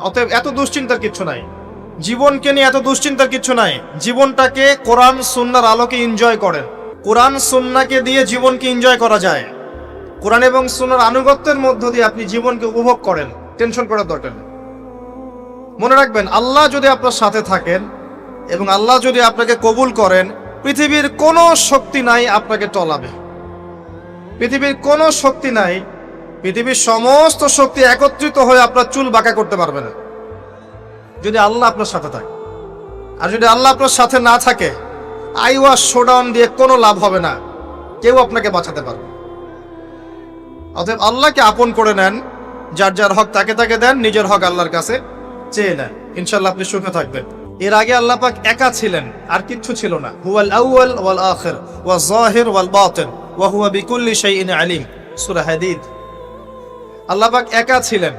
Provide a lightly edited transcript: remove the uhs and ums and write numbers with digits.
অতএব এত দুশ্চিন্তার কিছু নাই, জীবনকে নিয়ে এত দুশ্চিন্তার কিছু নাই। জীবনটাকে কোরআন সুন্নাহর আলোকে এনজয় করেন। কোরআন সুন্নাহকে দিয়ে জীবনকে এনজয় করা যায়। কোরআন এবং সুন্নাহর আনুগত্যের মধ্য দিয়ে আপনি জীবনকে উপভোগ করেন, টেনশন করার দরকার নেই। মনে রাখবেন, আল্লাহ যদি আপনার সাথে থাকেন এবং আল্লাহ যদি আপনাকে কবুল করেন, পৃথিবীর কোনো শক্তি নাই আপনাকে টলাবে। পৃথিবীর কোনো শক্তি নাই, পৃথিবীর সমস্ত শক্তি একত্রিত হয়ে আপনার চুল বাঁকা করতে পারবে না, যদি আল্লাহ আপনার সাথে থাকে। আর যদি আল্লাহ আপনার সাথে না থাকে, আইওয়াস শোডাউন দিয়ে কোনো লাভ হবে না, কেউ আপনাকে বাঁচাতে পারবে। অতএব আল্লাহকে আপন করে নেন, যার যার হক তাকে তাকে দেন, নিজের হক আল্লাহর কাছে চেয়ে নেন, ইনশাআল্লাহ আপনি সুখে থাকবেন। এর আগে আল্লাহ পাক একা ছিলেন, আর কিচ্ছু ছিল না। হুয়াল আউয়াল ওয়াল আখির ওয়াজ যাহির ওয়াল বাতিন ওয়া হুয়া বিকুল্লি শাইইন আলিম, সূরা হাদীদ। আল্লাহ পাক একা ছিলেন,